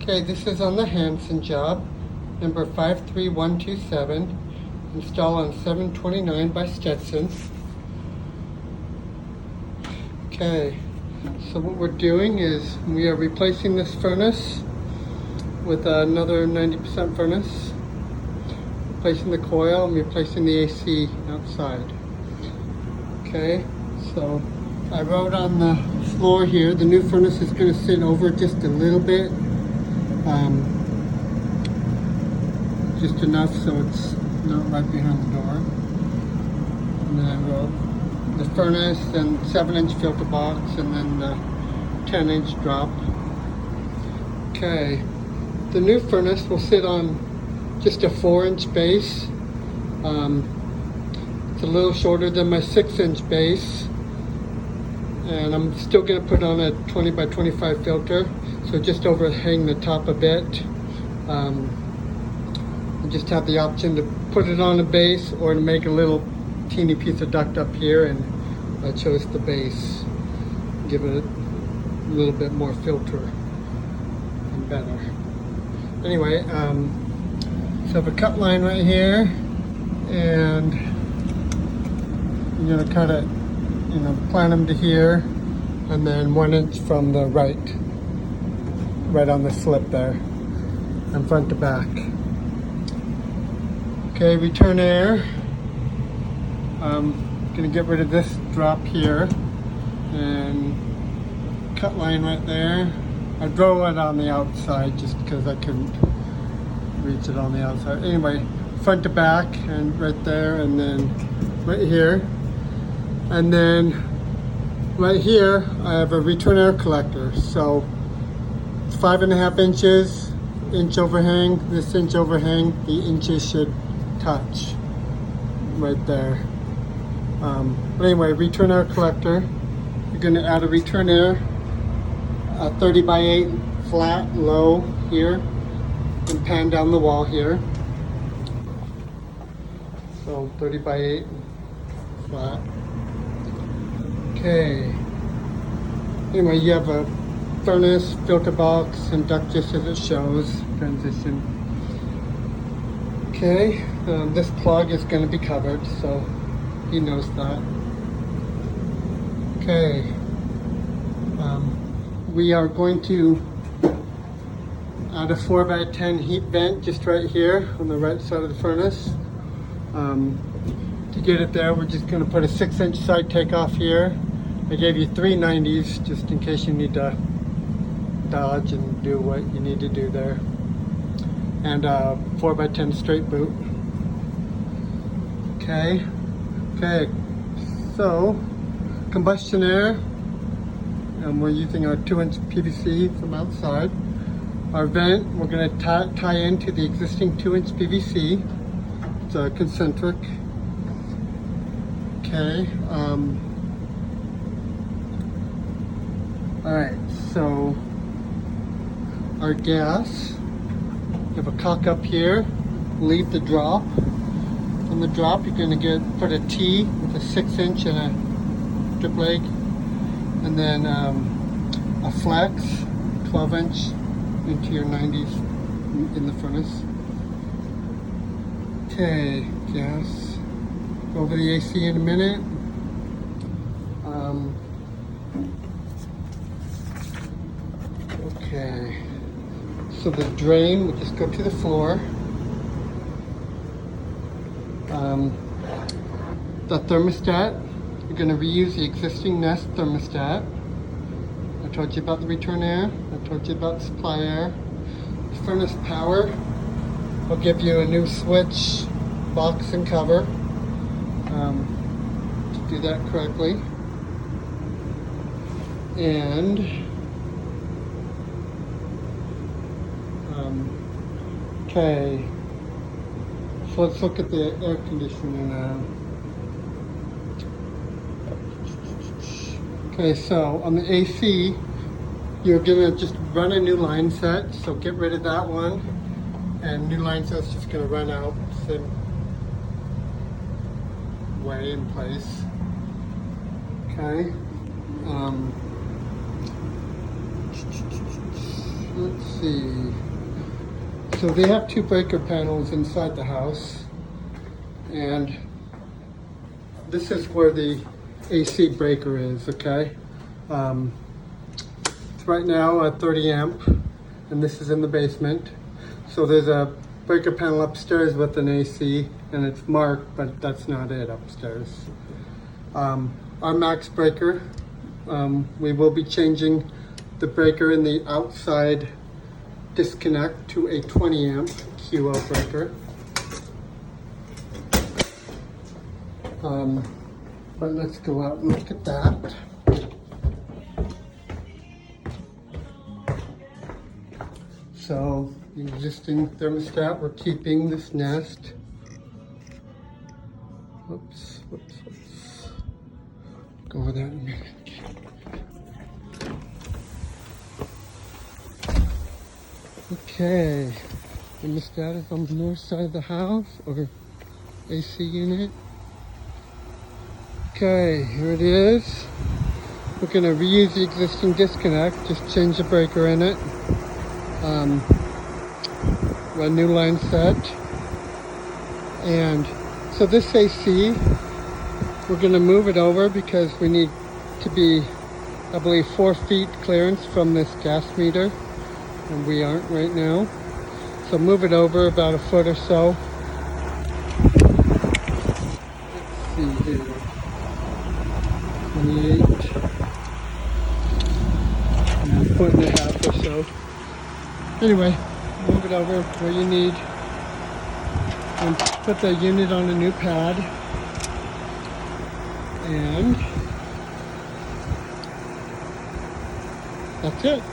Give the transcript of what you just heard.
Okay, this is on the Hansen job, number 53127, installed on 729 by Stetson. Okay, so what we're doing is we are replacing this furnace with another 90% furnace, replacing the coil and replacing the AC outside. Okay, so I wrote on the floor here, the new furnace is going to sit over just a little bit. Just enough so it's not right behind the door. And then I wrote the furnace and 7-inch filter box and then the 10-inch drop. Okay, the new furnace will sit on just a 4-inch base. It's a little shorter than my 6-inch base. And I'm still going to put on a 20 by 25 filter, so just overhang the top a bit. You just have the option to put it on a base or to make a little teeny piece of duct up here, and I chose the base. Give it a little bit more filter and better. Anyway, so I have a cut line right here, and I'm going to cut it, plant them to here, and then 1 inch from the right on the slip there, and front to back. Okay, return air. I'm gonna get rid of this drop here, and cut line right there. I drew it on the outside just because I couldn't reach it on the outside. Anyway, front to back, and right there, and then right here. And then right here, I have a return air collector. So it's 5.5 inches, inch overhang, this inch overhang, the inches should touch right there. But anyway, return air collector. You're gonna add a return air, 30 by 8 flat, low here, and pan down the wall here. So 30 by 8 flat. Okay. Anyway, you have a furnace, filter box, and duct just as it shows, transition. Okay, this plug is going to be covered, so he knows that. Okay, we are going to add a 4x10 heat vent just right here on the right side of the furnace. To get it there, we're just going to put a 6-inch side takeoff here. I gave you 3 90s just in case you need to dodge and do what you need to do there. And 4x10 straight boot. Okay, so combustion air, and we're using our 2-inch PVC from outside. Our vent, we're going to tie into the existing 2-inch PVC. It's a concentric. Okay. All right. So our gas. You have a cock up here. Leave the drop. On the drop, you're going to put a T with a 6-inch and a drip leg, and then a flex 12-inch into your 90s in the furnace. Okay, gas. Go over the AC in a minute. Okay. So the drain will just go to the floor. The thermostat, you're going to reuse the existing Nest thermostat. I told you about the return air. I told you about the supply air. The furnace power will give you a new switch, box, and cover to do that correctly. And okay, so let's look at the air conditioner now. Okay, so on the AC, you're gonna just run a new line set, so get rid of that one, and new line set's just gonna run out same way in place. Okay. let's see. So they have 2 breaker panels inside the house, and this is where the AC breaker is, okay? It's right now at 30 amp, and this is in the basement. So there's a breaker panel upstairs with an AC, and it's marked, but that's not it upstairs. Our max breaker, we will be changing the breaker in the outside disconnect to a 20 amp QL breaker. But let's go out and look at that. So the existing thermostat, we're keeping this Nest. Whoops. Go over that in a minute. Okay, thermostat is on the north side of the house, or AC unit. Okay, here it is. We're going to reuse the existing disconnect, just change the breaker in it. A new line set. And so this AC, we're going to move it over because we need to be, I believe, 4 feet clearance from this gas meter. And we aren't right now. So move it over about a foot or so. Let's see here. 28. And a foot and a half or so. Anyway, move it over where you need. And put the unit on a new pad. And that's it.